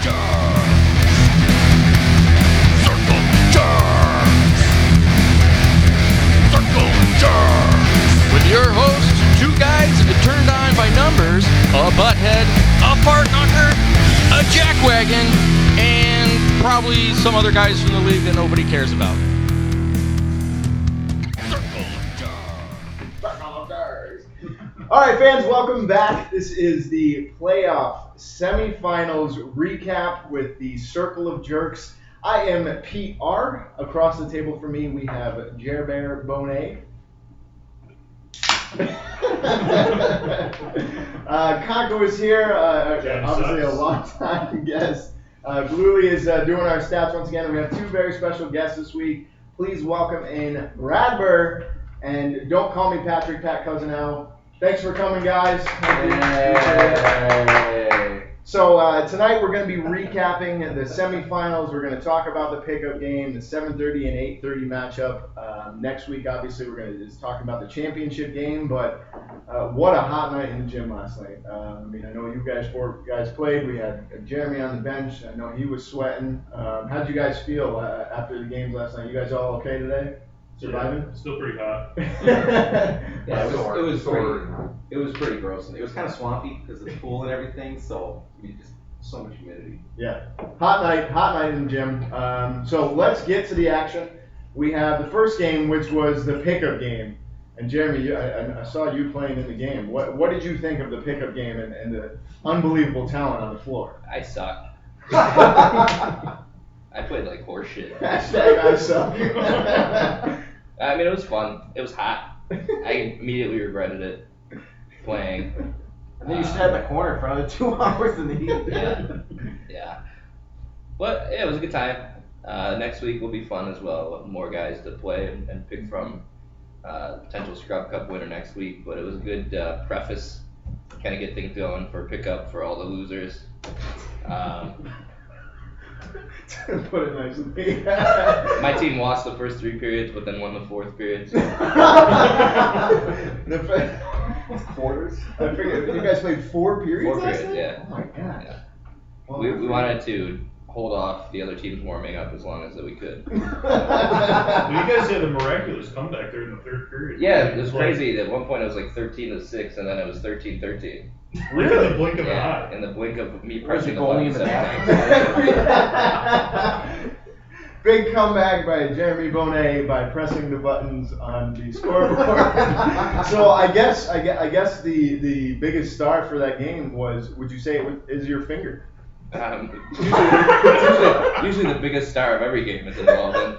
With your hosts, two guys turned on by numbers, a butthead, a fart knocker, a jackwagon, and probably some other guys from the league that nobody cares about. All right, fans, welcome back. This is the playoff semifinals recap with the Circle of Jerks. I am Pete R. Across the table from me, we have Jerbear Bonet. Conco is here, obviously a long-time guest. Gluey is doing our stats once again. We have two very special guests this week. Please welcome in Brad Burr, and don't call me Patrick Pat Cousineau. Thanks for coming, guys. So tonight we're going to be recapping the semifinals. We're going to talk about the pickup game, the 7:30 and 8:30 matchup. Next week, obviously, we're going to just talk about the championship game. But what a hot night in the gym last night. I know you guys, four guys played. We had Jeremy on the bench. I know he was sweating. How did you guys feel after the games last night? You guys all okay today? Surviving? Yeah, still pretty hot. Yeah, it was pretty gross. It was kind of swampy because of the pool and everything, so just so much humidity. Yeah, hot night in the gym. So let's get to the action. We have the first game, which was the pickup game. And Jeremy, I saw you playing in the game. What did you think of the pickup game and the unbelievable talent on the floor? I suck. I played like horse shit. Hashtag I suck. I mean, it was fun. It was hot. I immediately regretted it playing. And then you sat in the corner for another 2 hours in the heat. Yeah. But yeah, it was a good time. Next week will be fun as well. We'll have more guys to play and pick from. Potential Scrub Cup winner next week. But it was a good preface, kind of get things going for pickup for all the losers. Put it nicely. My team lost the first 3 periods, but then won the 4th period. So. Quarters? I figured you guys played 4 periods 4 last periods, night? yeah. Oh my god. Yeah. Well, We wanted to hold off the other teams warming up as long as that we could. You guys had a miraculous comeback there in the 3rd period. Yeah, it was crazy. At one point it was like 13-6, and then it was 13-13. Really? In the blink of an Yeah, eye. in the blink of me Was pressing it the bowling button in the 7 times. Big comeback by Jeremy Bonet by pressing the buttons on the scoreboard. So I guess the biggest star for that game was, would you say is your finger? Usually the biggest star of every game is involved in.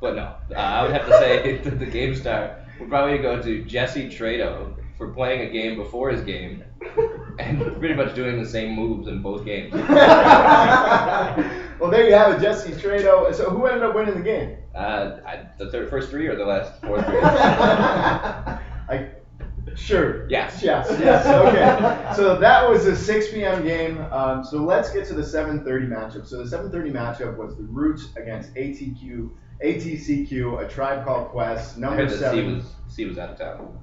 But no, I would have to say the game star would probably go to Jesse Trado for playing a game before his game and pretty much doing the same moves in both games. Well, there you have it, Jesse Trado. So who ended up winning the game? The first 3 or the last 4 periods? Sure. Yes. Okay. So that was a 6 p.m. game. So let's get to the 7:30 matchup. So the 7:30 matchup was the Roots against ATCQ, A Tribe Called Quest, number 7. C was out of town.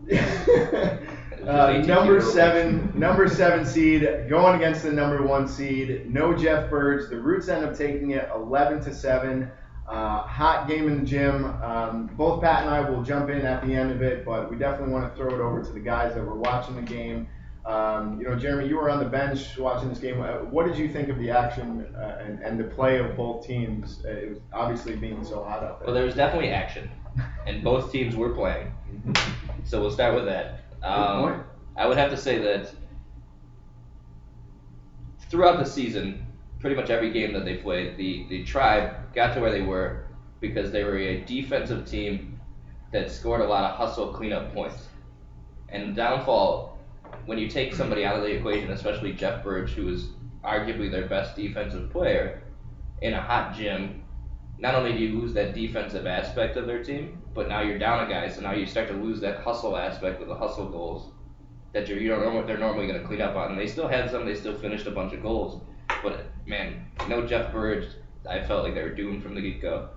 Number 7 seed going against the number 1 seed. No Jeff Birds. The Roots end up taking it 11-7. Hot game in the gym. Both Pat and I will jump in at the end of it, but we definitely want to throw it over to the guys that were watching the game. Jeremy, you were on the bench watching this game. What did you think of the action and the play of both teams? It was obviously being so hot out there. Well, there was definitely action, and both teams were playing. So we'll start with that. Good point. I would have to say that throughout the season, pretty much every game that they played, the Tribe got to where they were because they were a defensive team that scored a lot of hustle cleanup points. And the downfall, when you take somebody out of the equation, especially Jeff Burge, who is arguably their best defensive player, in a hot gym, not only do you lose that defensive aspect of their team, but now you're down a guy, so now you start to lose that hustle aspect of the hustle goals that you don't know what they're normally going to clean up on. And they still had some, they still finished a bunch of goals. But, man, no Jeff Burge, I felt like they were doomed from the get-go.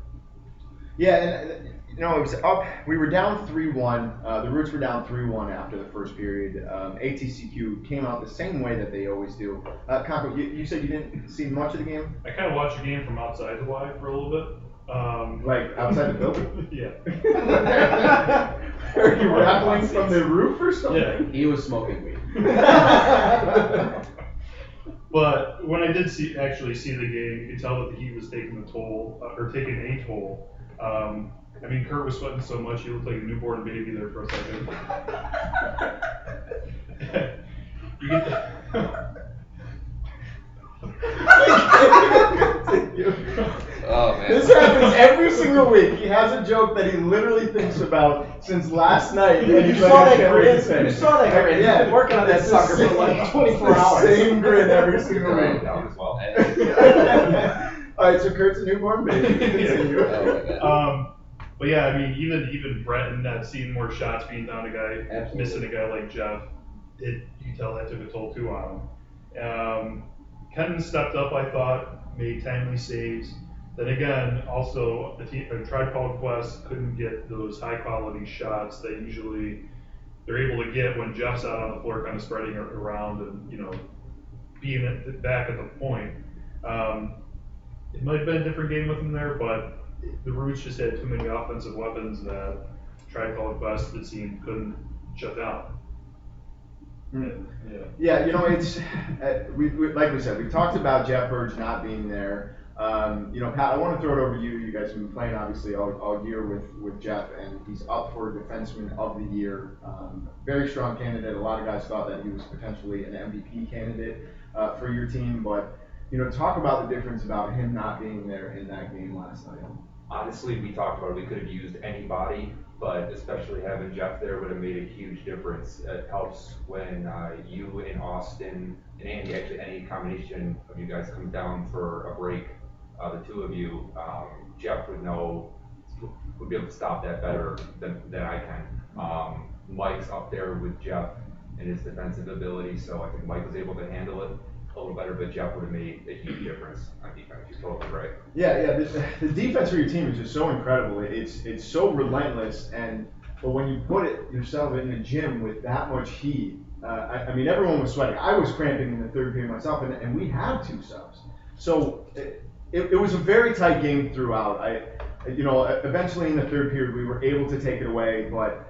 Yeah, and it was up. We were down 3-1. The Roots were down 3-1 after the first period. ATCQ came out the same way that they always do. Conco, you said you didn't see much of the game? I kind of watched the game from outside the Y for a little bit. Like outside the building? Yeah. Are you rappelling from the roof or something? Yeah. He was smoking weed. But when I did actually see the game, you could tell that the heat was taking a toll. I mean, Kurt was sweating so much he looked like a newborn baby there for a second. You get Oh man. This happens every single week. He has a joke that he literally thinks about since last night. And You he's saw like, I that can't wait to grin. say You it. saw that grin. He's been working on that It's the sucker for same- like 24 it's the hours. Same grin every single Yeah. week. Down as well. All right, so Kurt's a newborn baby. Continue. Oh my God. But yeah, I mean, even Brett in that seeing more shots being down a guy, Absolutely. missing a guy like Jeff, you can tell that took a toll too on him. Kenton stepped up, I thought, made timely saves. Then again, also, Tribe Called Quest couldn't get those high quality shots that usually they're able to get when Jeff's out on the floor kind of spreading around and, being back at the point. It might have been a different game with him there, but the Roots just had too many offensive weapons that Tribe Called Quest, it seemed, couldn't shut down. Yeah, it's we like we said, we talked about Jeff Burge not being there. Pat, I want to throw it over to you. You guys have been playing obviously all year with Jeff, and he's up for Defenseman of the Year. Very strong candidate. A lot of guys thought that he was potentially an MVP candidate for your team, but talk about the difference about him not being there in that game last night. Honestly, we talked about it. We could have used anybody, but especially having Jeff there would have made a huge difference. It helps when you and Austin and Andy, actually any combination of you guys come down for a break, the two of you, Jeff would be able to stop that better than I can. Mike's up there with Jeff and his defensive ability, so I think Mike was able to handle it a little better, but Jeff would have made a huge difference on defense. You're totally right. Yeah. The defense for your team is just so incredible. It's so relentless, but when you put it yourself in the gym with that much heat, I mean, everyone was sweating. I was cramping in the third period myself, and we had 2 subs. So it was a very tight game throughout. Eventually in the third period we were able to take it away, but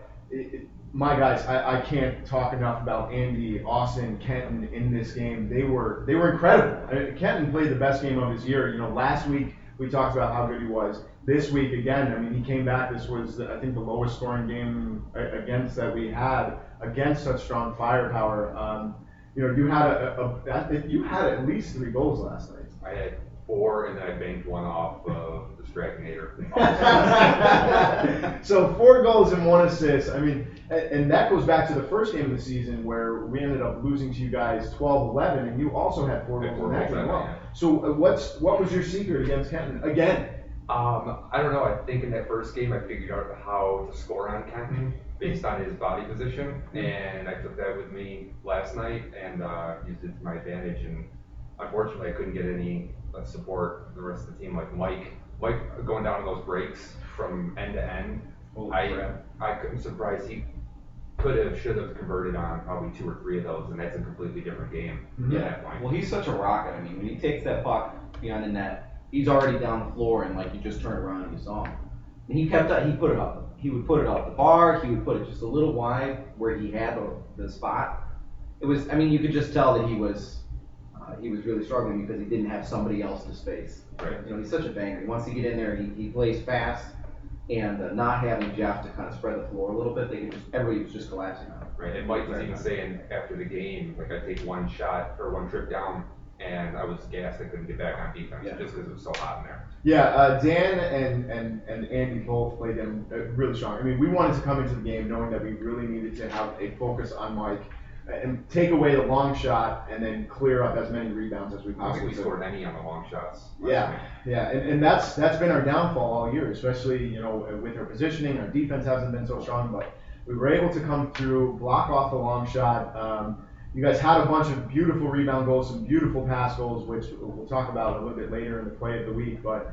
my guys, I can't talk enough about Andy, Austin, Kenton in this game. They were incredible. Kenton played the best game of his year. Last week we talked about how good he was. This week again, I mean, he came back. This was, I think, the lowest scoring game against that we had against such strong firepower. You had at least 3 goals last night. I had 4, and then I banked one off of the Stracinator. So 4 goals and 1 assist. I mean, and that goes back to the first game of the season where we ended up losing to you guys 12-11, and you also had 4 goals in that game. Well. So what was your secret against Kenton again? I don't know. I think in that first game I figured out how to score on Kenton based on his body position, and I took that with me last night and used it to my advantage. And unfortunately, I couldn't get any support the rest of the team. Like Mike going down those breaks from end to end. I couldn't surprise he should have converted on probably 2 or 3 of those, and that's a completely different game at that point. Well, he's such a rocket. I mean, when he takes that puck beyond the net, he's already down the floor, and like you just turned around and you saw him. And he put it up. He would put it off the bar. He would put it just a little wide where he had the spot. It was. I mean, you could just tell that he was really struggling because he didn't have somebody else to space. Right. He's such a banger. He wants to get in there. He plays fast, and not having Jeff to kind of spread the floor a little bit, everybody was just collapsing on him. Right, and Mike was even saying after the game, like I take 1 shot or 1 trip down, and I was gassed. I couldn't get back on defense just because it was so hot in there. Yeah, Dan and Andy both played them really strong. I mean, we wanted to come into the game knowing that we really needed to have a focus on Mike and take away the long shot and then clear up as many rebounds as we I don't possibly think we scored any on the long shots. Yeah, and that's been our downfall all year, especially with our positioning. Our defense hasn't been so strong, but we were able to come through, block off the long shot. You guys had a bunch of beautiful rebound goals, some beautiful pass goals, which we'll talk about a little bit later in the play of the week. But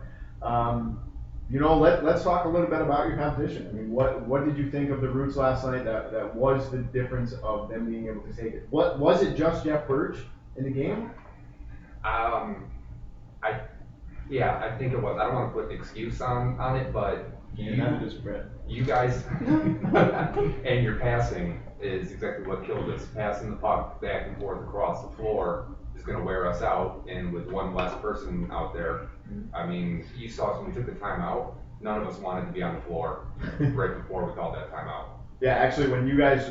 let's talk a little bit about your competition. I mean, what did you think of the Roots last night? That was the difference of them being able to take it. What was it? Just Jeff Burge in the game? I think it was. I don't want to put excuse on it, but you guys and your passing is exactly what killed us. Passing the puck back and forth across the floor is going to wear us out, and with one less person out there, I mean, you saw when we took the timeout, none of us wanted to be on the floor right before we called that timeout. Yeah, actually, when you guys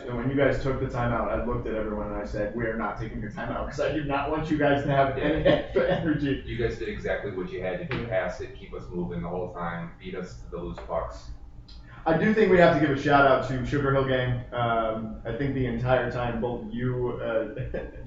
took the timeout, I looked at everyone and I said, "We are not taking the timeout because I do not want you guys to have any extra energy." You guys did exactly what you had to do: pass it, keep us moving the whole time, beat us to the loose pucks. I do think we have to give a shout out to Sugar Hill Gang. I think the entire time, both you,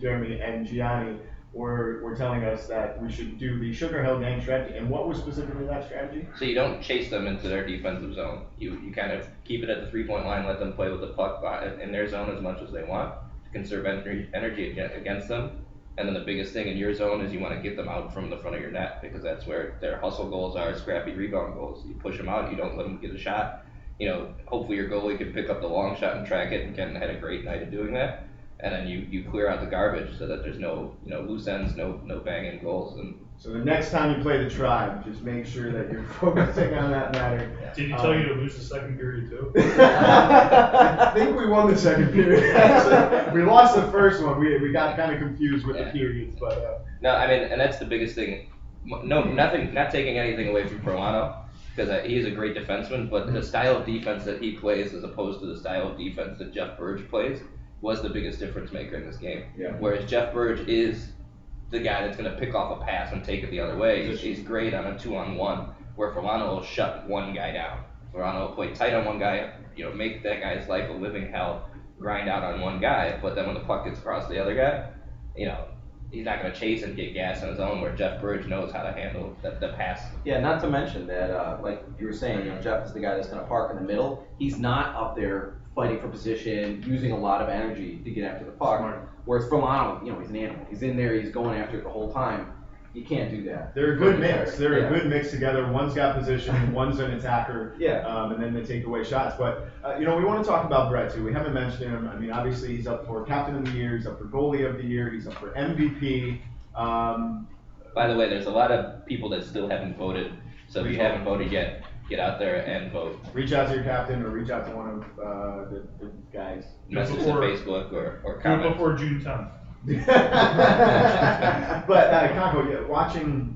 Jeremy, and Gianni were telling us that we should do the Sugar Hill Gang strategy. And what was specifically that strategy? So you don't chase them into their defensive zone. You kind of keep it at the 3-point line, let them play with the puck in their zone as much as they want to conserve energy against them. And then the biggest thing in your zone is you want to get them out from the front of your net, because that's where their hustle goals are, scrappy rebound goals. You push them out, you don't let them get a shot. Hopefully your goalie can pick up the long shot and track it, and Ken had a great night of doing that. And then you clear out the garbage so that there's no loose ends, no banging goals. And so the next time you play the Tribe, just make sure that you're focusing on that matter. Did he tell you to lose the second period too? I think we won the second period. Actually. We lost the first one. We got kind of confused with the periods, but no, I mean, and that's the biggest thing. Not taking anything away from Perlano, because he is a great defenseman, but the style of defense that he plays as opposed to the style of defense that Jeff Burge plays was the biggest difference maker in this game. Yeah. Whereas Jeff Burge is the guy that's going to pick off a pass and take it the other way. He's great on a 2-on-1, where Perlano will shut one guy down. Perlano will play tight on one guy, make that guy's life a living hell, grind out on one guy, but then when the puck gets across the other guy, he's not going to chase and get gas on his own, where Jeff Burge knows how to handle the pass. Yeah, not to mention that, like you were saying, Jeff is the guy that's going to park in the middle. He's not up there fighting for position, using a lot of energy to get after the puck. Smart. Whereas Perlano, he's an animal. He's in there, he's going after it the whole time. You can't do that. they're a good mix. They're Yeah. a good mix together. One's got position, one's an attacker, Yeah. and then they take away shots. But, we want to talk about Brett, too. We haven't mentioned him. I mean, obviously, he's up for Captain of the Year. He's up for Goalie of the Year. He's up for MVP. By the way, there's a lot of people that still haven't voted, so if you haven't voted yet, get out there and vote. Reach out to your captain or reach out to one of the guys. Message before- on Facebook or Do it comment. before June 10th. But Conco,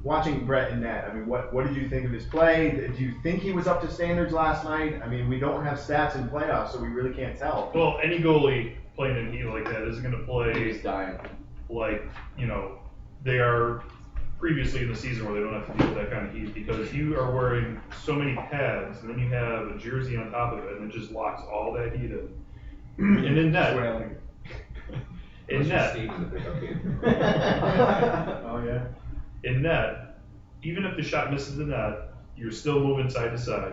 watching Brett in net, I mean, what did you think of his play? Do you think he was up to standards last night? I mean, we don't have stats in playoffs, so we really can't tell. Well, any goalie playing in heat like that isn't going to play He's dying. like, they are previously in the season where they don't have to deal with that kind of heat, because you are wearing so many pads, and then you have a jersey on top of it, and it just locks all that heat in. And in net, Let's just Steve in the pickup game. Oh yeah. in net, even if the shot misses the net, you're still moving side to side.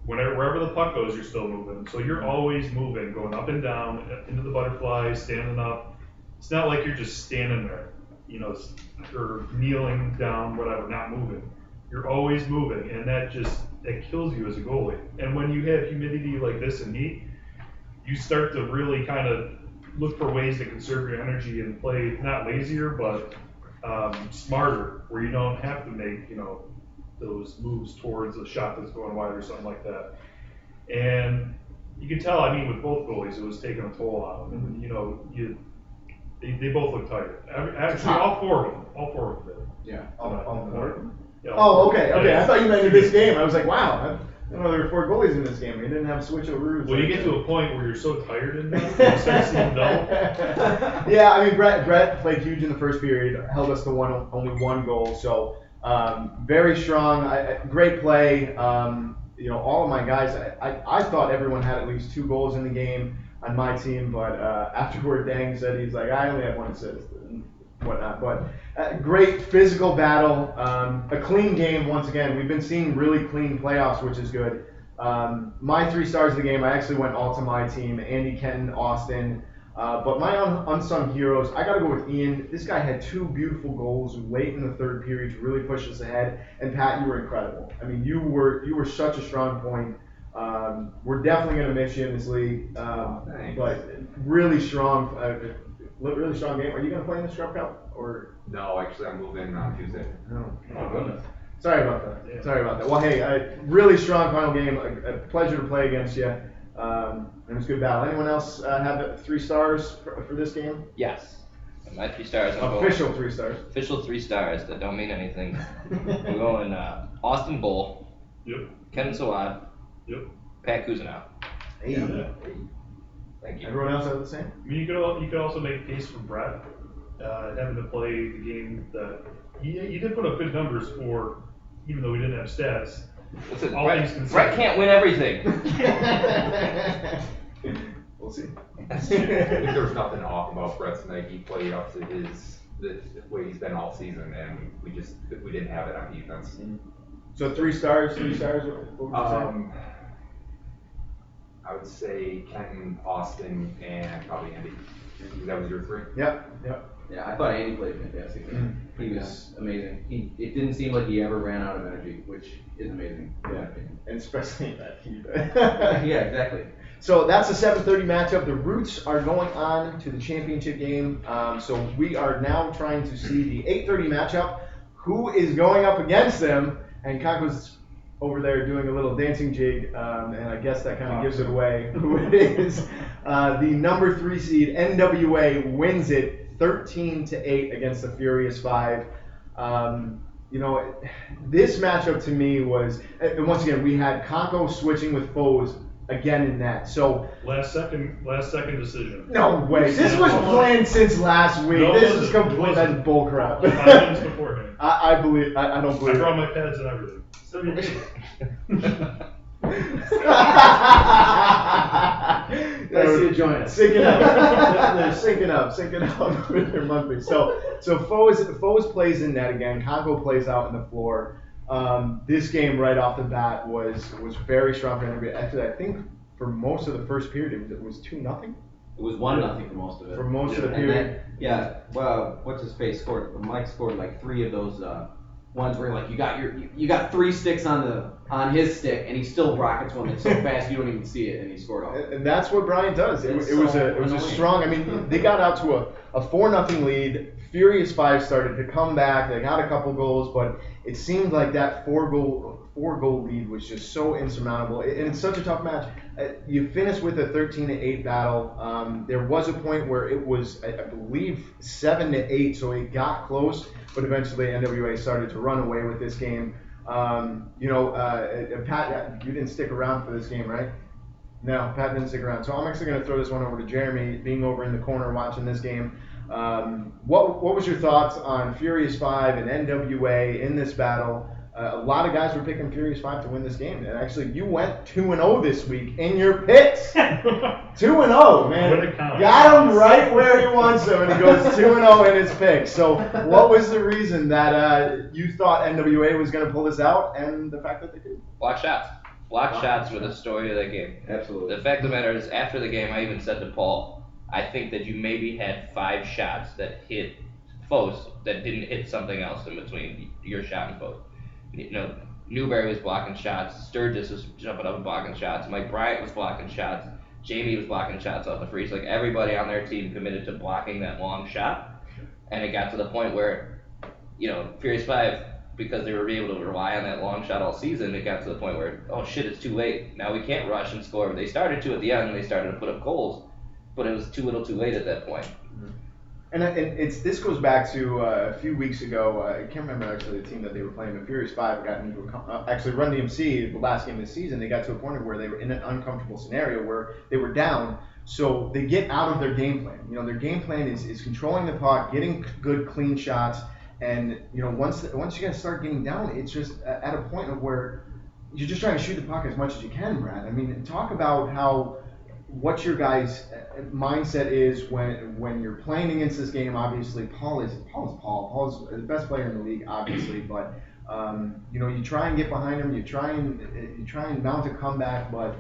Wherever the puck goes, you're still moving. So you're always moving, going up and down, into the butterfly, standing up. It's not like you're just standing there, or kneeling down, whatever, not moving. You're always moving, and that kills you as a goalie. And when you have humidity like this in heat, you start to really kind of look for ways to conserve your energy and play not lazier, but smarter, where you don't have to make, those moves towards a shot that's going wide or something like that. And you can tell, with both goalies, it was taking a toll on them. They both look tired. Actually, all four of them did. Yeah. All four? Yeah, Oh, okay. Yeah. I thought you meant in this game. I was like, wow. I didn't know there were 4 goalies in this game. We didn't have switcheroos. When you get to a point where you're so tired in that, you start seeing double. Yeah, Brett played huge in the first period, held us to only 1 goal, so very strong, great play. All of my guys, I thought everyone had at least 2 goals in the game on my team, but afterward, Dang said he's like, I only have 1 assist and whatnot. But great physical battle, a clean game once again. We've been seeing really clean playoffs, which is good. My 3 stars of the game, I actually went all to my team: Andy, Kenton, Austin. But my unsung heroes, I got to go with Ian. This guy had 2 beautiful goals late in the third period to really push us ahead. And Pat, you were incredible. I mean, you were such a strong point. We're definitely going to miss you in this league. Thanks. But really strong game. Are you going to play in the Scrub Cup or? No, actually, I'm moving on Tuesday. No. Oh, goodness. Sorry about that. Well, hey, really strong final game. A pleasure to play against you. It was a good battle. Anyone else have 3 stars for this game? Yes. My 3 stars. I'm Official going, 3 stars. Official 3 stars that don't mean anything. We're going Austin Bull, Yep. Ken Sawad, Yep. Pat Cousineau. Hey. Thank you. Everyone else have the same? I mean, you could also make a case for Brett having to play the game that he did put up good numbers for, even though he didn't have stats. Listen, All things considered. Brett can't win everything. We'll see. I think there was nothing off about Brett tonight. He played up to the way he's been all season, and we didn't have it on defense. So 3 stars. What would you say? I would say Kenton, Austin, and probably Andy. That was your 3? Yep. Yeah, I thought Andy played fantastic. He was amazing. It didn't seem like he ever ran out of energy, which is amazing. in my opinion. And especially in that heat. Yeah, exactly. So that's the 7:30 matchup. The Roots are going on to the championship game. So we are now trying to see the 8:30 matchup. Who is going up against them? And Kanko's over there doing a little dancing jig, and I guess that kind of gives it away who it is. The number 3 seed NWA wins it 13-8 against the Furious 5. This matchup to me was, and once again, we had Kanko switching with foes again in net. So Last second decision. no way. This was planned since last week. No, it This wasn't. is complete. It wasn't. That's bullcrap. 5 minutes beforehand. I believe. I don't I believe. brought my pads and everything. Nice to join us. Syncing up. They're syncing up with their monthly. So Foes plays in net again. Congo plays out in the floor. This game right off the bat was very strong for NWA. Actually, I think for most of the first period it was 2-0. It was 1-0 for most of it. For most of the And period. then, well, what's his face scored? Mike scored like 3 of those ones where like you got 3 sticks on his stick, and he still rockets one that's so fast you don't even see it, and he scored all. And that's what Brian does. It was a annoying. strong. I mean, they got out to a 4-0 lead. Furious 5 started to come back. They got a couple goals, but it seemed like that 4-goal lead was just so insurmountable. And it's such a tough match. You finish with a 13-8 battle. There was a point where it was, I believe, 7-8, so it got close. But eventually, NWA started to run away with this game. Pat, you didn't stick around for this game, right? No, Pat didn't stick around. So I'm actually going to throw this one over to Jeremy, being over in the corner watching this game. What was your thoughts on Furious 5 and NWA in this battle? A lot of guys were picking Furious 5 to win this game, and actually you went 2-0 this week in your picks. 2-0, man. When it counts. Got him right where he wants him, and he goes 2-0 in his picks. So what was the reason that you thought NWA was going to pull this out, and the fact that they did? Block shots. Block shots were the story of that game. Absolutely. The fact of the matter is, after the game, I even said to Paul, I think that you maybe had 5 shots that hit Foes that didn't hit something else in between your shot and Foes. Newberry was blocking shots, Sturgis was jumping up and blocking shots, Mike Bryant was blocking shots, Jamie was blocking shots off the freeze. Like, everybody on their team committed to blocking that long shot, and it got to the point where, Furious 5, because they were able to rely on that long shot all season, it got to the point where, oh shit, it's too late. Now we can't rush and score. They started to at the end, and they started to put up goals, but it was too little too late at that point. And this goes back to a few weeks ago. I can't remember actually the team that they were playing, but Furious 5 got into actually Run DMC, the last game of the season. They got to a point where they were in an uncomfortable scenario where they were down. So they get out of their game plan. Their game plan is controlling the puck, getting good clean shots, and once you guys start getting down, it's just at a point of where you're just trying to shoot the puck as much as you can, Brad. I mean, talk about how what your guys' mindset is when you're playing against this game. Obviously, Paul is Paul. Paul's the best player in the league, obviously, but you try and get behind him. You try and mount a comeback, but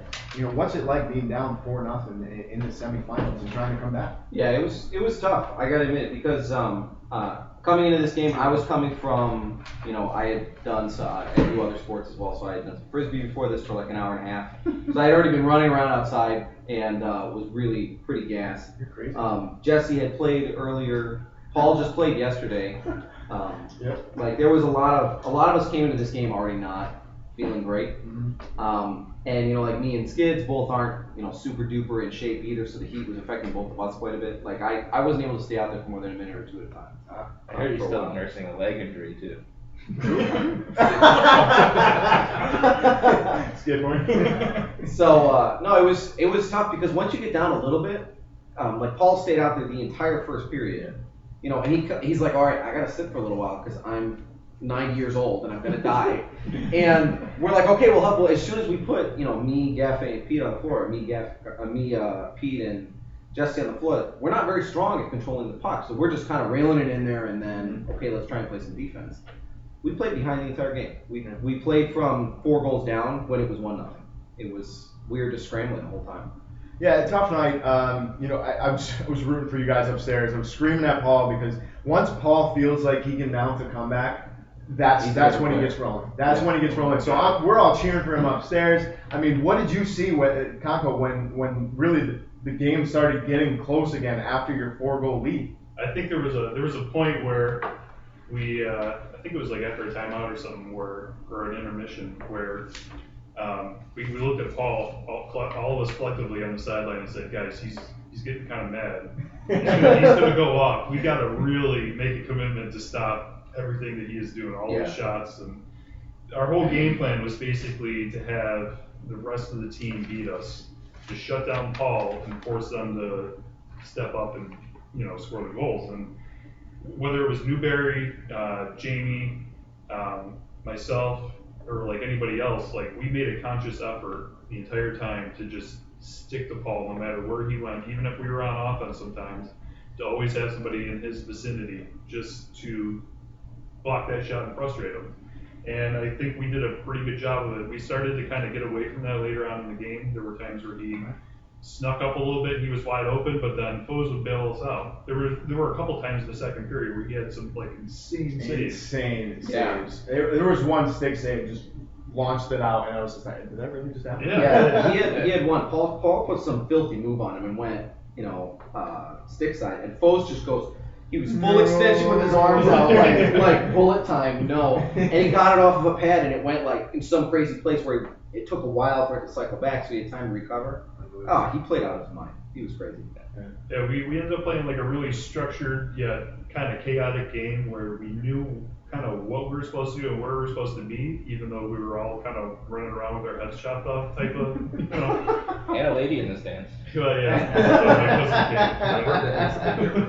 what's it like being down 4-0 in the semifinals and trying to come back? Yeah, it was tough. I gotta admit, because coming into this game, I was coming from I had done I do other sports as well, so I had done some frisbee before this for like an hour and a half. So I had already been running around outside and was really pretty gassed. You're crazy. Jesse had played earlier. Paul just played yesterday. Yep. Like there was a lot of us came into this game already not feeling great. Mm-hmm. And like me and Skids both aren't super duper in shape either, so the heat was affecting both of us quite a bit. Like I wasn't able to stay out there for more than a minute or two at a time. I heard he's still nursing a leg injury too. Skid morning. So no, it was tough because once you get down a little bit, like Paul stayed out there the entire first period, and he's like, all right, I gotta sit for a little while because I'm 90 years old and I'm gonna die. And we're like, okay, we'll help. Well, as soon as we put me, Gaff, and Pete on the floor, Pete and Jesse on the floor, we're not very strong at controlling the puck, so we're just kind of railing it in there, and then okay, let's try and play some defense. We played behind the entire game. We played from 4 goals down when it was 1-0. We were just scrambling the whole time. Yeah, tough night. I was rooting for you guys upstairs. I was screaming at Paul because once Paul feels like he can mount a comeback, that's when he gets rolling. That's when he gets rolling. So we're all cheering for him upstairs. I mean, what did you see, Kanko, when really the game started getting close again after your 4-goal lead? I think there was a point where we I think it was like after a timeout or something or an intermission where we looked at Paul, all of us collectively on the sideline, and said, guys, he's getting kind of mad. He's gonna go off. We got to really make a commitment to stop everything that he is doing, all those shots. And our whole game plan was basically to have the rest of the team beat us, to shut down Paul and force them to step up and score the goals. And whether it was Newberry, Jamie, myself, or like anybody else, like we made a conscious effort the entire time to just stick to Paul no matter where he went, even if we were on offense sometimes, to always have somebody in his vicinity just to block that shot and frustrate him. And I think we did a pretty good job of it. We started to kind of get away from that later on in the game. There were times where he snuck up a little bit, he was wide open, but then Foes would bail us out. There were a couple times in the second period where he had some like insane saves. Saves. There was one stick save, just launched it out, and I was just like, did that really just happen? Yeah, he had one. Paul put some filthy move on him and went, stick side, and Foes just goes. He was full extension with his arms out, like bullet time, and he got it off of a pad, and it went like in some crazy place where it took a while for it to cycle back, so he had time to recover. Oh, he played out of his mind. He was crazy. Yeah, we ended up playing like a really structured yet kind of chaotic game where we knew kind of what we were supposed to do and where we were supposed to be, even though we were all kind of running around with our heads chopped off type of, And a lady in the stands. Well, yeah.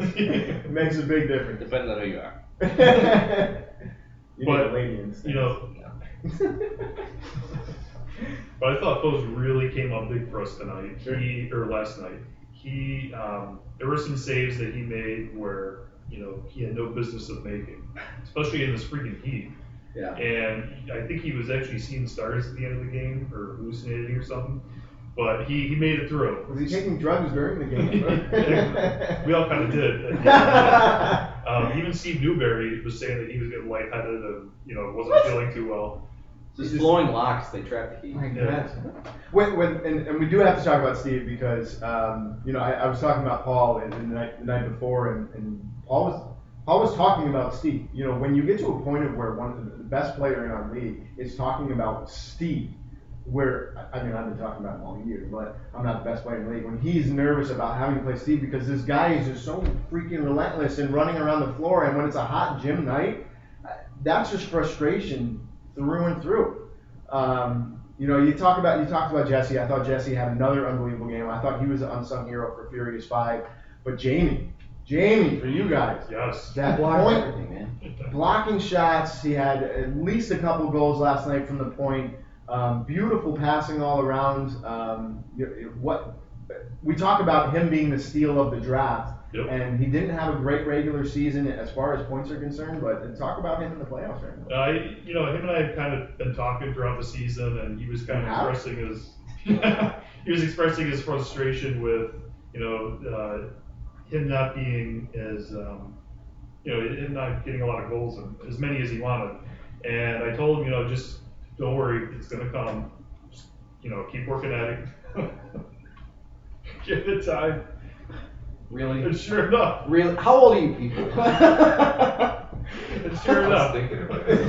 It makes a big difference. Depends on who you are. You need a lady in the stands. But I thought Foes really came up big for us tonight. Sure. Last night. There were some saves that he made where, he had no business of making, especially in this freaking heat. Yeah. And I think he was actually seeing stars at the end of the game or hallucinating or something. But he made it through. Was he taking drugs during the game? We all kind of did. Even Steve Newberry was saying that he was getting lightheaded and wasn't feeling too well. Just blowing locks, they trap the heat. My goodness. And we do have to talk about Steve because I was talking about Paul the night before, and Paul was talking about Steve. When you get to a point of where one of the best player in our league is talking about Steve, where I've been talking about him all year, but I'm not the best player in the league. When he's nervous about having to play Steve because this guy is just so freaking relentless and running around the floor, and when it's a hot gym night, that's just frustration through and through. You talked about Jesse. I thought Jesse had another unbelievable game. I thought he was an unsung hero for Furious 5. But Jamie, for you guys. Yes. That point, everything, man. Blocking shots. He had at least a couple goals last night from the point. Beautiful passing all around. we talk about him being the steal of the draft, Yep. and he didn't have a great regular season as far as points are concerned, but talk about him in the playoffs right now. Him and I have kind of been talking throughout the season, and he was kind of How? expressing his he was expressing his frustration with him not being as him not getting a lot of goals, as many as he wanted. And I told him, just don't worry, it's gonna come. Just, keep working at it. Give it time. Really? And sure enough, Really? How old are you people? and sure I was enough, thinking about it.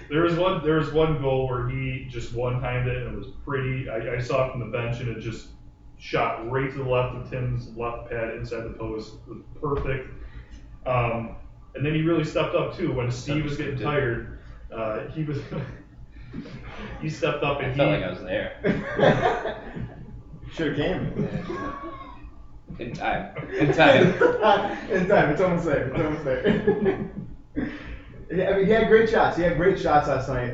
there was one goal where he just one-timed it, and it was pretty. I saw it from the bench, and it just shot right to the left of Tim's left pad inside the post. It was perfect. And then he really stepped up too when Steve was getting tired. He stepped up I and felt like I was there. Should have came. In time. In time. In time. It's almost there. It's almost there. Yeah, I mean, he had great shots. He had great shots last night.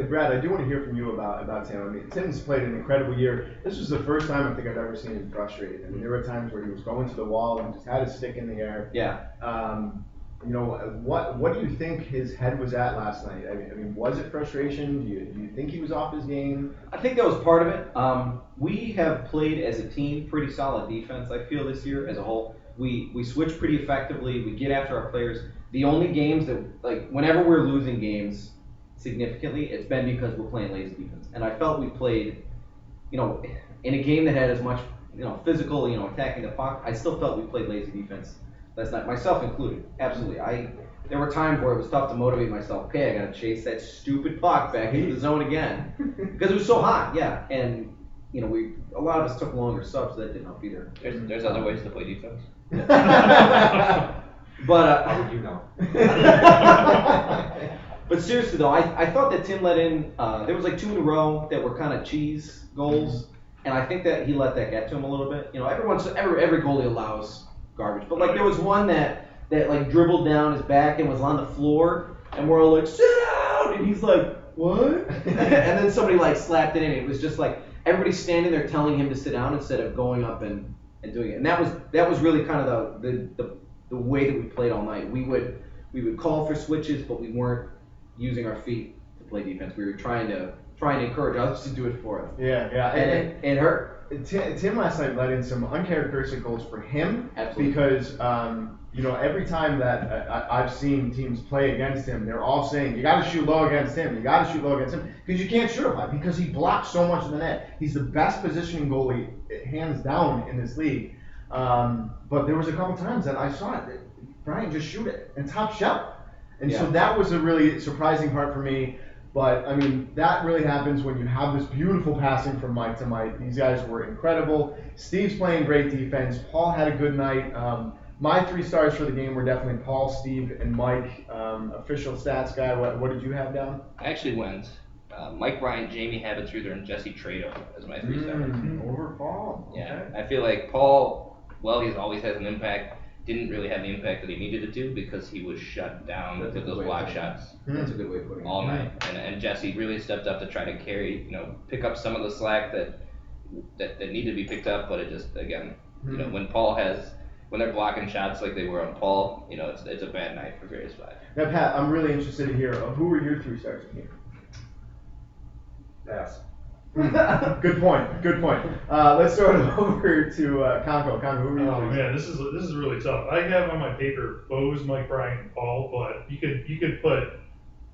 Brad, I do want to hear from you about Tim. I mean, Tim's played an incredible year. This was the first time I think I've ever seen him frustrated. I mean, there were times where he was going to the wall and just had his stick in the air. Yeah. What do you think his head was at last night? I mean, was it frustration? Do you think he was off his game? I think that was part of it. We have played as a team pretty solid defense, I feel, this year as a whole. We switch pretty effectively. We get after our players. The only games that, whenever we're losing games significantly, it's been because we're playing lazy defense. And I felt we played, in a game that had as much, physical, attacking the puck, I still felt we played lazy defense last night, myself included. Absolutely. There were times where it was tough to motivate myself. Okay, I got to chase that stupid puck back into the zone again because it was so hot. Yeah, and a lot of us took longer subs, so that didn't help either. There's other ways to play defense. But How would you know? but seriously though, I thought that Tim let in. There was 2 in a row that were kind of cheese goals, and I think that he let that get to him a little bit. Every goalie allows garbage, but there was one that dribbled down his back and was on the floor, and we're all like, sit down, and he's like, what? And then somebody slapped it in. It was just everybody standing there telling him to sit down instead of going up and doing it. And that was really kind of the way that we played all night. We would call for switches, but we weren't using our feet to play defense. We were trying to encourage others to do it for us. Yeah. And it hurt. Tim last night let in some uncharacteristic goals for him. Absolutely. Because every time that I've seen teams play against him, they're all saying, you got to shoot low against him. You got to shoot low against him. Because you can't shoot him high. Because he blocks so much of the net. He's the best positioning goalie, hands down, in this league. But there was a couple times that I saw it. Brian just shoot it and top shelf. And so that was a really surprising part for me. But, I mean, that really happens when you have this beautiful passing from Mike to Mike. These guys were incredible. Steve's playing great defense. Paul had a good night. My 3 stars for the game were definitely Paul, Steve, and Mike. Official stats guy, what did you have down? I actually went Mike Bryant, Jamie Habitsruther, and Jesse Trado as my 3 stars. Over Paul. Yeah, Okay. I feel like Paul, he's always has an impact. Didn't really have the impact that he needed it to because he was shut down with those block shots That's a good way of putting it. all night. And Jesse really stepped up to try to carry, pick up some of the slack that needed to be picked up. But it just, again, when they're blocking shots like they were on Paul, it's a bad night for Various 5. Now, Pat, I'm really interested to hear who were your 3 stars in here? Pass. Good point. Let's throw it over to Conco. Conco, who were you? Oh man, this is really tough. I have on my paper Bose, Mike Bryant, and Paul, but you could put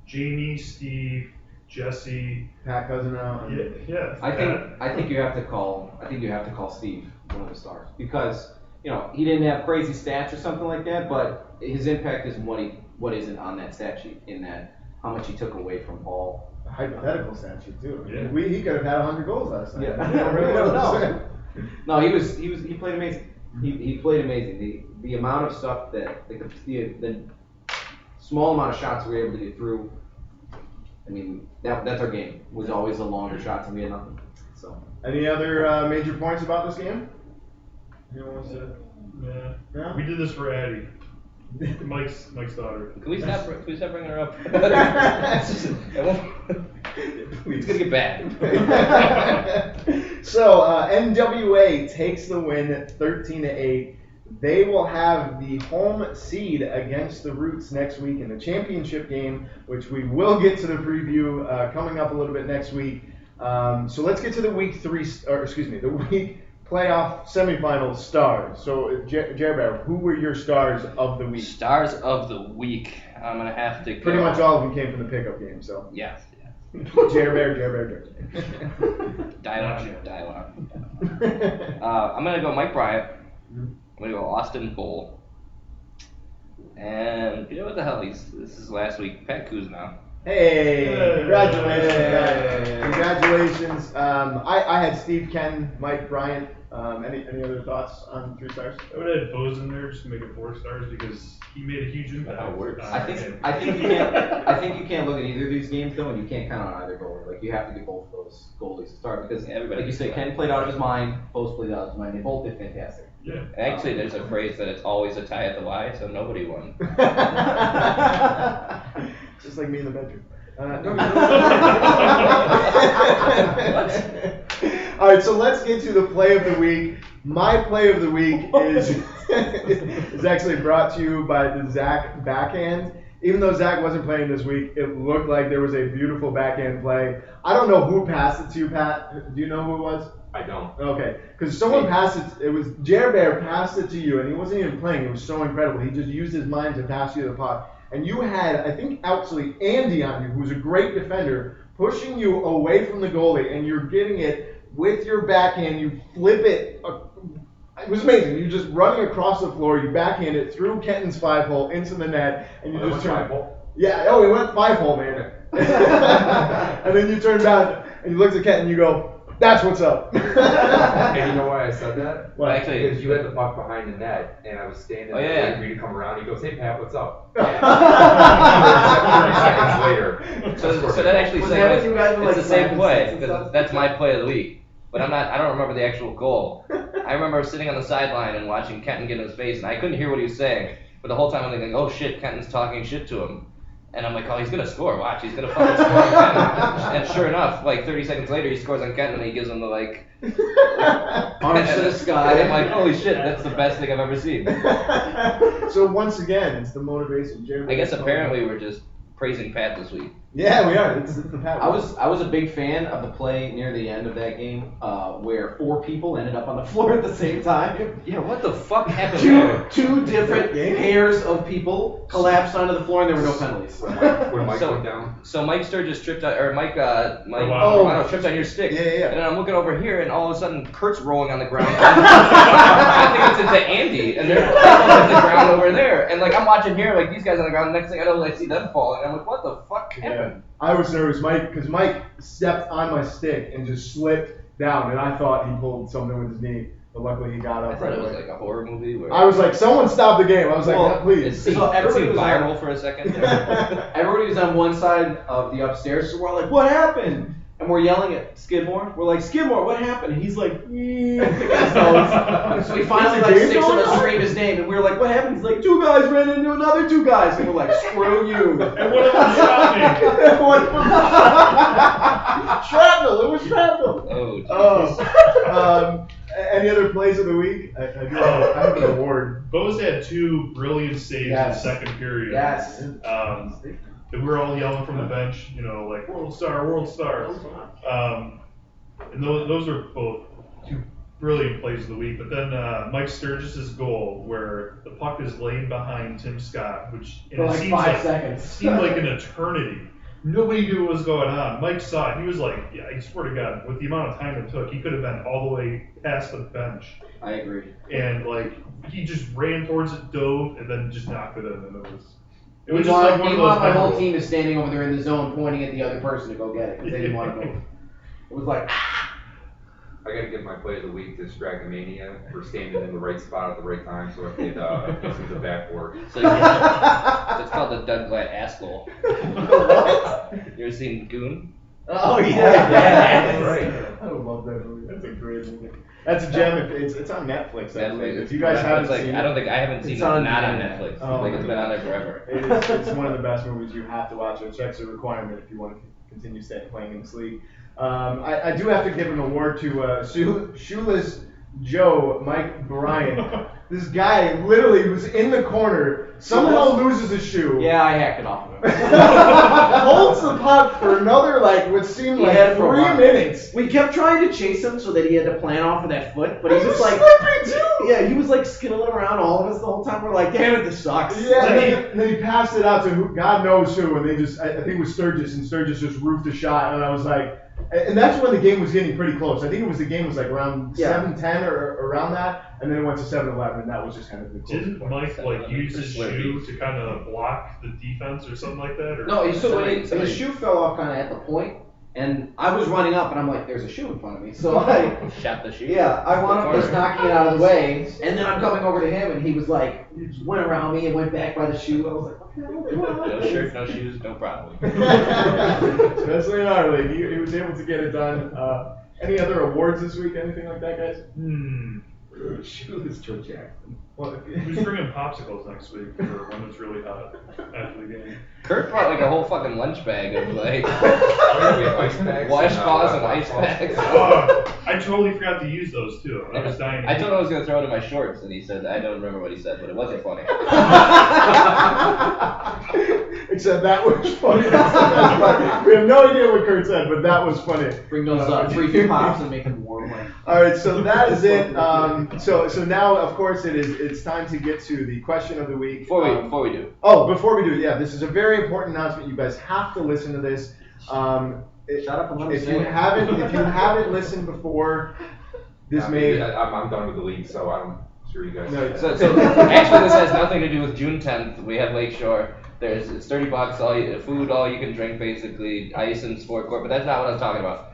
Jamie, Steve, Jesse. Pat Cousineau. Yeah. I think you have to call Steve one of the stars because he didn't have crazy stats or something like that, but his impact is what isn't on that stat sheet in that how much he took away from Paul. A hypothetical statue too. Yeah. He could have had 100 goals last night. Yeah. I don't really know. No, he played amazing. He played amazing. The amount of stuff that the small amount of shots we were able to get through. I mean, that's our game. Was always the longer shots and we had nothing. So. Any other major points about this game? Anyone wants to? Yeah. No? We did this for Addie, Mike's daughter. Can we stop bringing her up? It's gonna get bad. So NWA takes the win 13-8. They will have the home seed against the Roots next week in the championship game, which we will get to the preview coming up a little bit next week. So let's get to the week playoff semifinal stars. So Jer, who were your stars of the week? Stars of the week. I'm gonna have to go. Pretty much all of them came from the pickup game. So Yes. Jer. Dial on. I'm gonna go Mike Bryant. I'm gonna go Austin Bull. And you know what the hell? This is last week. Pat Kuzma. Hey, congratulations. Congratulations. I had Steve Ken, Mike Bryant. Any other thoughts on 3 stars? I would add Bose in there just to make it 4 stars because he made a huge impact. How it works. I think you can't look at either of these games though, and you can't count on either goalie. Like you have to give both of those goalies a start because Everybody like you say, Ken played out of his mind, Bose played out of his mind. They both did fantastic. Yeah. Actually, there's a phrase that it's always a tie at the Y, so nobody won. Just like me in the bedroom. All right, so let's get to the play of the week. My play of the week is actually brought to you by the Zach backhand. Even though Zach wasn't playing this week, it looked like there was a beautiful backhand play. I don't know who passed it to you, Pat. Do you know who it was? I don't. Okay, because someone passed it. It was Jer Bear passed it to you, and he wasn't even playing. It was so incredible. He just used his mind to pass you the puck. And you had, I think, actually Andy on you, who's a great defender, pushing you away from the goalie, and you're getting it with your backhand. You flip it. It was amazing. You're just running across the floor. You backhand it through Kenton's 5-hole into the net, and you just turn. 5-hole? Yeah. Oh, he went 5-hole, man. And then you turn down and you look at Kenton and you go, "That's what's up." And you know why I said that? Well, actually, Because you had the puck behind the net, and I was standing there waiting for you to come around. He goes, "Hey, Pat, what's up?" And 30 seconds later. so that actually Was that segues. when you guys were, It's like, the same slapping play sticks and because stuff? that's my play of the week. But I don't remember the actual goal. I remember sitting on the sideline and watching Kenton get in his face, and I couldn't hear what he was saying. But the whole time I'm thinking, "Oh shit, Kenton's talking shit to him." And I'm like, "Oh, he's gonna score. Watch, he's gonna fucking score on Kenton." And sure enough, like 30 seconds later, he scores on Kenton, and he gives him the like Arms to the sky. And I'm like, "Holy shit, that's the best thing I've ever seen." So once again, it's the motivation. Jeremy, I guess apparently we're just praising Pat this week. Yeah, we are. It's the Pat. I was a big fan of the play near the end of that game where 4 people ended up on the floor at the same time. Yeah, what the fuck happened there? Two different pairs of people collapsed onto the floor and there were no penalties. When Mike So- went down. So Mike Sturgis tripped on, or Mike Romano. Romano tripped on your stick. Yeah. And then I'm looking over here, and all of a sudden, Kurt's rolling on the ground. I think it's into Andy, and they're on the ground over there. And like I'm watching here, like these guys on the ground. Next thing I know, I see them falling. I'm like, what the fuck happened? I was nervous, because Mike stepped on my stick and just slipped down, and I thought he pulled something with his knee, but luckily he got I up thought right it was away. like a horror movie where I was like, someone stop the game. I was like, Well, "Yeah, please." it So everybody seemed was viral for a second. Everybody was on one side of the upstairs, so we're all like, "What happened?" And we're yelling at Skidmore. We're like, "Skidmore, what happened?" And he's like, So we finally like Is the game 6 of going us on? screamed his name, and we were like, "What happened?" He's like, 2 guys ran into another 2 guys," and we're like, "Screw you." And one of them shot me. Shrapnel. It was shrapnel. Oh, geez. Any other plays of the week? I have an award. Bose had 2 brilliant saves Yes. in the second period. Yes. That we were all yelling from the bench, like World Star, World Star. And those are both 2 brilliant plays of the week. But then Mike Sturgis's goal, where the puck is laid behind Tim Scott, which For like 5 seconds. seemed like an eternity. Nobody knew what was going on. Mike saw it. He was like, "Yeah, I swear to God, with the amount of time it took, he could have been all the way past the bench." I agree. And he just ran towards it, dove, and then just knocked it in. And it was just Meanwhile, like one of those. my whole memorable- team is standing over there in the zone pointing at the other person to go get it because they didn't want to move. It was like, I gotta give my play of the week to Strakamania for standing in the right spot at the right time, so I could use the backboard. So it's called the Doug Glatt ass goal. What? You ever seen Goon? Oh yeah. That's right. I love that movie. That's a great movie. That's a gem. It's on Netflix. I believe. If you guys It's haven't like, seen I don't think I haven't seen It's it on not on demand. Netflix. Oh, Like it's been on there forever. it's one of the best movies. You have to watch it. It's actually a requirement if you want to continue playing in this league. I do have to give an award to Shoeless Joe, Mike Bryant. This guy literally was in the corner, somehow loses a shoe. Yeah, I hacked it off of him. Holds the puck for another, what seemed He like had it for a 3 while. minutes. We kept trying to chase him so that he had to plan off of that foot, but he was like, slippery too. yeah, he was like skittling around all of us the whole time. We're like, damn it, this sucks. Yeah, and then he passed it out to God knows who, and they just, I think it was Sturgis, and Sturgis just roofed a shot, and I was like, and that's when the game was getting pretty close. I think the game was around 7-10 or around that, and then it went to 7-11, and that was just kind of the close Didn't point. Mike use his shoe to kind of block the defense or something like that? Or? No, so Somebody- his shoe fell off kind of at the point, and I was running up, and I'm like, there's a shoe in front of me. So I Shot the shoe. Yeah, I wound up just knocking it out of the way, and then I'm coming over to him, and he was like, he just went around me and went back by the shoe. I was like, what the hell is going on? No shirt, no shoes, no problem. Especially in our league, he was able to get it done. Any other awards this week? Anything like that, guys? Shoeless Joe Jackson. Who's bringing popsicles next week for when it's really hot after the game? Kurt brought a whole fucking lunch bag of We have ice packs washcloths and and, ice packs. Oh, I totally forgot to use those too. I was dying. I told him I was gonna throw it in my shorts, and he said, I don't remember what he said, but it wasn't funny. Except that was funny. We have no idea what Kurt said, but that was funny. Bring those freaking pops and make them warm. Like. All right, so that is it. So now, of course, it's time to get to the question of the week. Before we do. Before we do, yeah, this is a very important announcement. You guys have to listen to this. Shut up and let me If say you it. haven't listened before, this may. I'm done with the league, so I'm sure you guys. No, So actually, this has nothing to do with June 10th. We have Lakeshore. It's $30, food, all you can drink, basically, ice and sport court. But that's not what I'm talking about.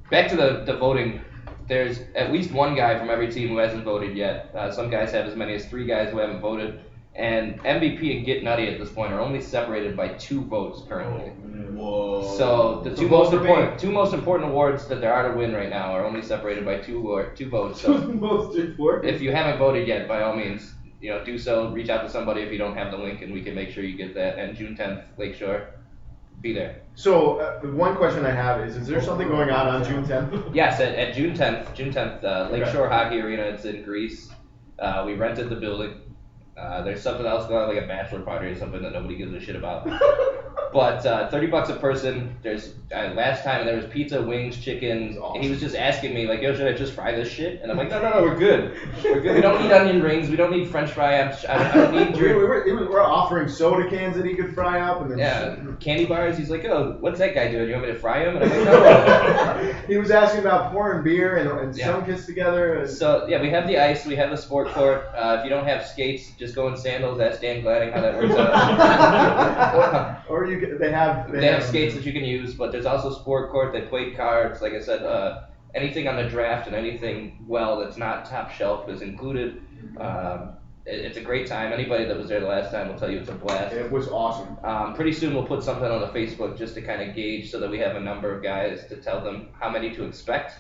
Back to the voting. There's at least one guy from every team who hasn't voted yet. Some guys have as many as 3 guys who haven't voted. And MVP and Get Nutty at this point are only separated by 2 votes currently. Whoa. So the two most important awards that there are to win right now are only separated by 2 votes. So Most important. if you haven't voted yet, by all means, do so. Reach out to somebody if you don't have the link, and we can make sure you get that. And June 10th, Lakeshore, be there. So one question I have is there something going on June 10th? Yes, at June 10th, Lakeshore Hockey Arena. It's in Greece. We rented the building. There's something else going on, like a bachelor party or something that nobody gives a shit about. But $30 a person. There's last time there was pizza, wings, chicken. Awesome. He was just asking me like, "Yo, should I just fry this shit?" And I'm like, "No, we're good. We're good. We don't need onion rings. We don't need French fry. I don't need We your were offering soda cans that he could fry up, and then candy bars." He's like, "Oh, what's that guy doing? You want me to fry him?" And I'm like, "No." he was asking about pouring beer and Yeah. some kids together. So yeah, we have the ice, we have the sport court. If you don't have skates, just go in sandals. Ask Dan Gladding how that works out. or they have They have skates that you can use, but there's also sport court. They play cards. Like I said, anything on the draft and anything that's not top shelf is included. It's a great time. Anybody that was there the last time will tell you it's a blast. It was awesome. Pretty soon we'll put something on the Facebook just to kind of gauge so that we have a number of guys to tell them how many to expect,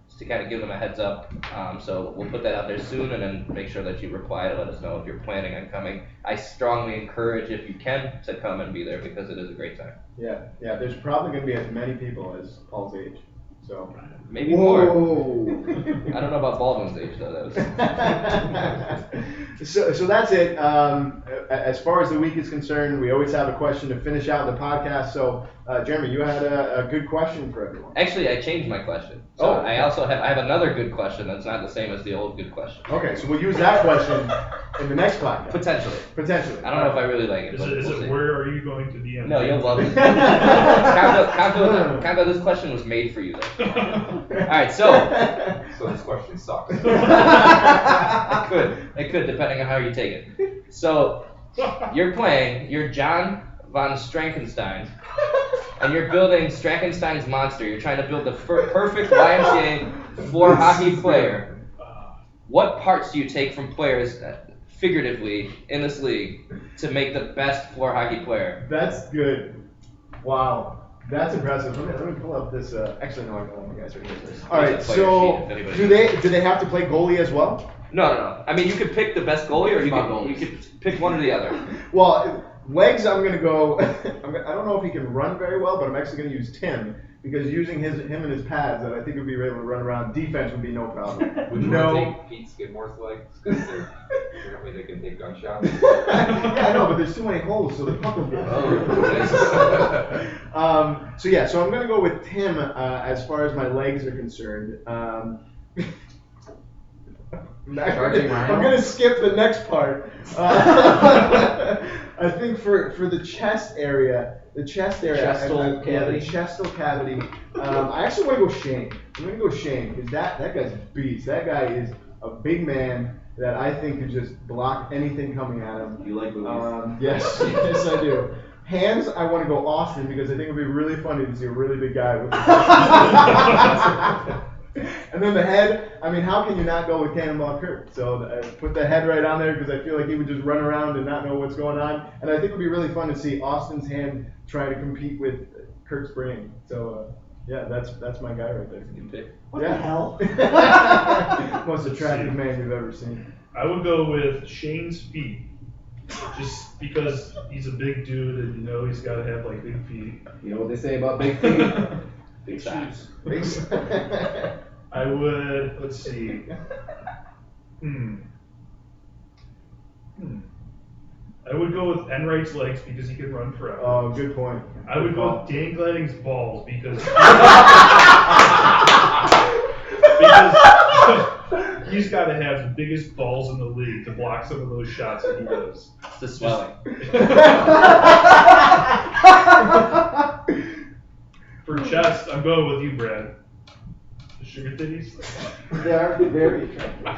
just to kind of give them a heads up. So we'll put that out there soon, and then make sure that you reply to let us know if you're planning on coming. I strongly encourage, if you can, to come and be there because it is a great time. Yeah. There's probably going to be as many people as Paul's age. So Maybe more. Whoa. I don't know about Baldwin's age though. So that's it. As far as the week is concerned, we always have a question to finish out the podcast. So Jeremy, you had a good question for everyone. Actually, I changed my question. So I have another good question that's not the same as the old good question. Okay, so we'll use that question in the next podcast. Potentially. Potentially. I don't know if I really like it. Is but it we'll see. where are you going to be in? No, you'll love it. Congo, this question was made for you. Though. All right, so So this question sucks. it could, depending on how you take it. So you're John von Strankenstein, and you're building Strankenstein's monster. You're trying to build the perfect YMCA floor hockey player. What parts do you take from players, figuratively, in this league to make the best floor hockey player? That's good. Wow. That's impressive. Let me pull up this. Actually, no, I don't want you guys are here. All right. There's a player So, sheet if anybody- do they have to play goalie as well? No. I mean, you could pick the best goalie, or you could pick one or the other. Well, Legs, I'm gonna go. I don't know if he can run very well, but I'm actually gonna use Tim because using him and his pads, that I think would be able to run around. Defense would be no problem. Would you No. want to take Pete Skidmore's legs? Because apparently they can take gunshots. Yeah, I know, but there's too many holes, so the puck will get through. So I'm gonna go with Tim as far as my legs are concerned. I'm gonna skip the next part. I think for the chest area, Chestal cavity. the chestal cavity. I actually want to go Shane. I'm gonna go Shane because that guy's a beast. That guy is a big man that I think could just block anything coming at him. You like movies? Yes, yes I do. Hands, I want to go Austin because I think it would be really funny to see a really big guy with. And then the head, I mean, how can you not go with Cannonball Kurt? So put the head right on there because I feel like he would just run around and not know what's going on. And I think it would be really fun to see Austin's hand try to compete with Kurt's brain. So yeah, that's my guy right there. What the hell? Most attractive man you've ever seen. I would go with Shane's feet. Just because he's a big dude and he's got to have like big feet. You know what they say about big feet? Big shoes. I would, let's see. I would go with Enright's legs because he can run forever. Oh, good point. I would go with Dan Gladding's balls because he's got to have the biggest balls in the league to block some of those shots that he does. It's the swelling. For chest, I'm going with you, Brad. The sugar titties. They are very attractive.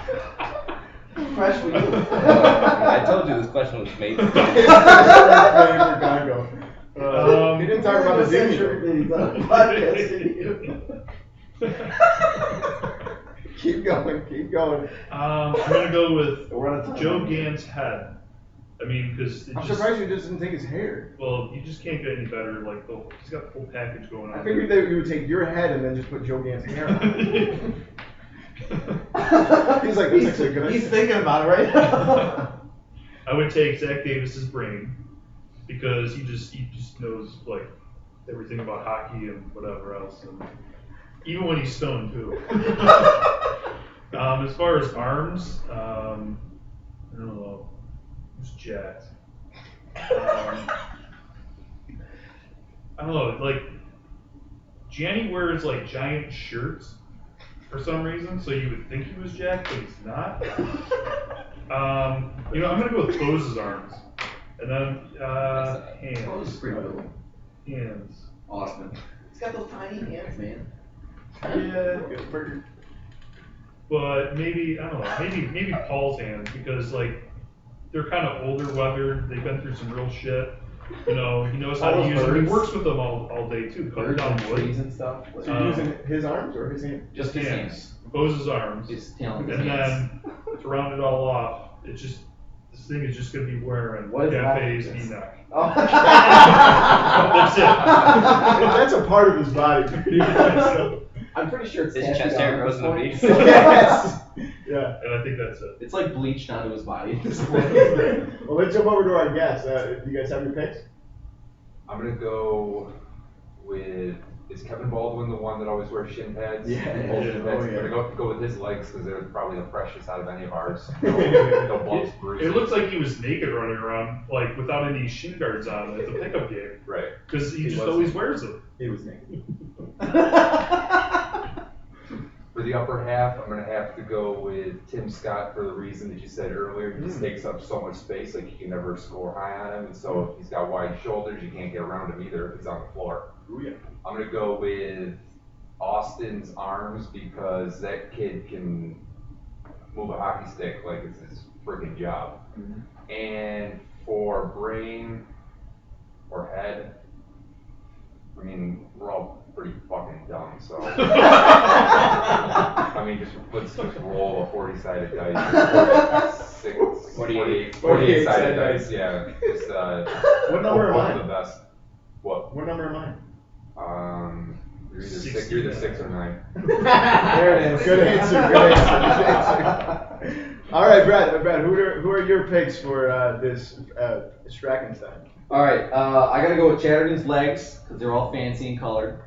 Fresh with you. I told you this question was made. He didn't talk about the Keep going. I'm gonna go with We're out of time. Joe Gant's head. I mean, because I'm surprised you just didn't take his hair. well, you just can't get any better. Like he's got the full package going on. I figured that you would take your head and then just put Joe Gant's hair on. He's like, that's actually a good He's idea. thinking about it right now. I would take Zach Davis's brain because he just knows like everything about hockey and whatever else, and even when he's stoned too. As far as arms, I don't know. Who's jacked? I don't know. Like Gianni wears like giant shirts for some reason, so you would think he was jacked, but he's not. I'm gonna go with Bose's arms, and then hands. Hands. Austin. He's got those tiny hands, man. Yeah. But maybe I don't know. Maybe Paul's hands because like they're kind of older, weathered. They've been through some real shit. He knows how to use them. He works with them all day too, cutting Birds down and trees wood. and stuff. So you're using his arms or his hand? Just his hands. Bose's arms. His talent. And then to round it all off, this thing is just gonna be wearing What is Cafe's that? V-neck. Oh. That's it. That's a part of his body. Pretty much. I'm pretty sure it's His tattooed chest on hair at grows this in the point. beach. Yes. Yeah. And I think that's it. It's like bleached onto his body at this point. Well, let's jump over to our guests. You guys have your picks? I'm gonna go with, is Kevin Baldwin the one that always wears shin pads? Yeah. Old shin pads. Oh, yeah. I'm gonna go with his legs because they're probably the freshest out of any of ours. No bumps, bruises. It looks like he was naked running around, like without any shin guards on at the pickup game. Right. Because he just was. always wears them. He was naked. For the upper half, I'm gonna have to go with Tim Scott for the reason that you said earlier. He just takes up so much space, like you can never score high on him. And so if he's got wide shoulders, you can't get around him either if he's on the floor. Ooh, yeah. I'm gonna go with Austin's arms because that kid can move a hockey stick like it's his freaking job. And for brain or head, I mean, we're all pretty fucking dumb, so. I mean, let's just roll a 40-sided dice. 48 sided dice, yeah. Just, What number am hope I? for the best. What? What number am I? You're either 69. 6 or 9. There it is. Good answer. All right, Brad, who are your picks for this Strackenstein? All right, I gotta go with Chatterton's legs because they're all fancy and colored.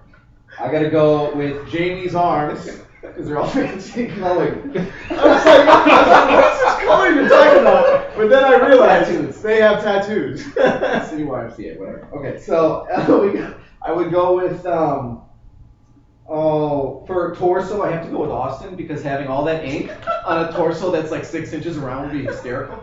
I gotta go with Jamie's arms because they're all fancy and colored. I was like, what's this color you're talking about? But then I realized Tattoos. they have tattoos. City YMCA, whatever. Okay, so I would go with for torso I have to go with Austin because having all that ink on a torso that's like 6 inches around would be hysterical.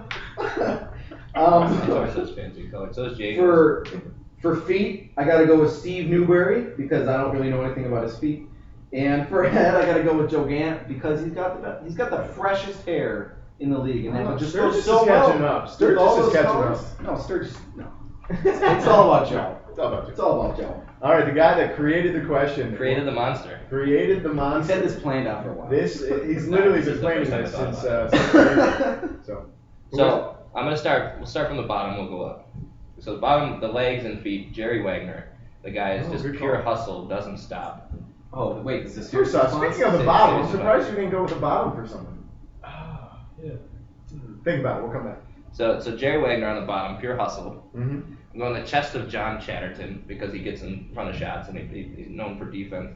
Torso's fancy color. So is Jake. For feet, I gotta go with Steve Newberry because I don't really know anything about his feet. And for head, I gotta go with Joe Gant because he's got the freshest hair in the league, and that just Sturgis goes so is well. catching up. with Sturgis all is those catching colors. up. No, Sturgis, no. It's all about Joe. It's all about you. It's all about Joe. All right, the guy that created the question. Created the monster. Created the He's monster. had this planned out for a while. He's literally This been is the planning first time this I thought since so. So I'm gonna start. We'll start from the bottom. We'll go up. So the bottom, the legs and feet. Jerry Wagner. The guy is Oh, just good pure call. hustle. Doesn't stop. Oh, wait, is this First off, speaking of the Serious bottom, I'm response. surprised you didn't go with the bottom for something. Yeah. Think about it. We'll come back. So Jerry Wagner on the bottom, pure hustle. Mm-hmm. I'm going the chest of John Chatterton because he gets in front of shots and he's known for defense.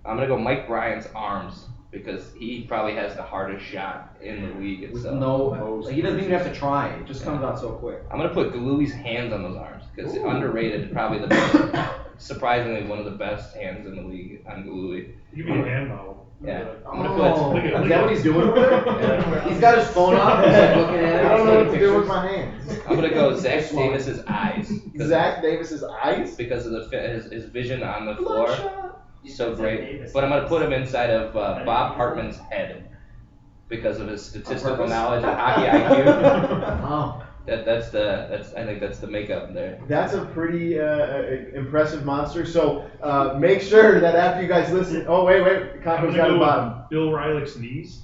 I'm gonna go Mike Bryant's arms because he probably has the hardest shot in the league With itself. he doesn't even have to try. It just comes out so quick. I'm gonna put Galui's hands on those arms because Ooh. underrated, probably the best, surprisingly one of the best hands in the league on Galui. You can be a hand model. Yeah. I'm Oh, gonna Look at- is that what he's doing over there? Yeah. He's got his phone up. He's like looking at it. I don't know what to taking do with pictures. my hands. I'm gonna go Zach Davis's eyes. 'cause- Zach Davis's eyes. Because of his vision on the floor. Bloodshot. He's so great. But I'm gonna put him inside of Bob Hartman's head because of his statistical purpose? knowledge and hockey IQ. Oh. I think that's the makeup there. That's a pretty impressive monster. So make sure that after you guys listen. Oh wait, I'm Conco's gonna got go the with bottom. Bill Rylick's knees.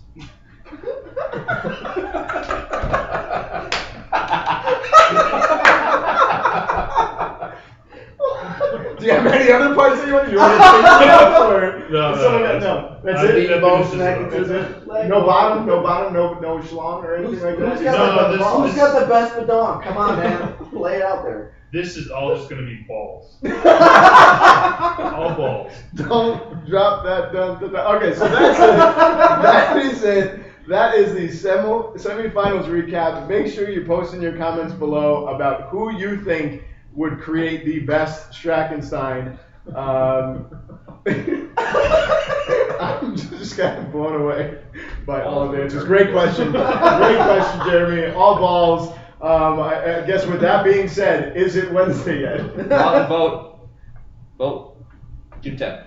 Do you have any other parts that you want to do? You want to take them out, or No, is someone no, got- no. That's I it. think that Bones finishes connected it. That's it. No bottom, no schlong or anything like that. Who's No, got, this- the, who's this- got the best badonk? Come on, man. Lay it out there. This is all just gonna be balls. All balls. Don't drop that. Okay, so that's it. That is it. That is the semifinals recap. Make sure you post in your comments below about who you think would create the best Strackenstein. I'm just kind of blown away by all of the answers. Great question. Great question, Jeremy. All balls. I guess with that being said, is it Wednesday yet? Vote. June 10th.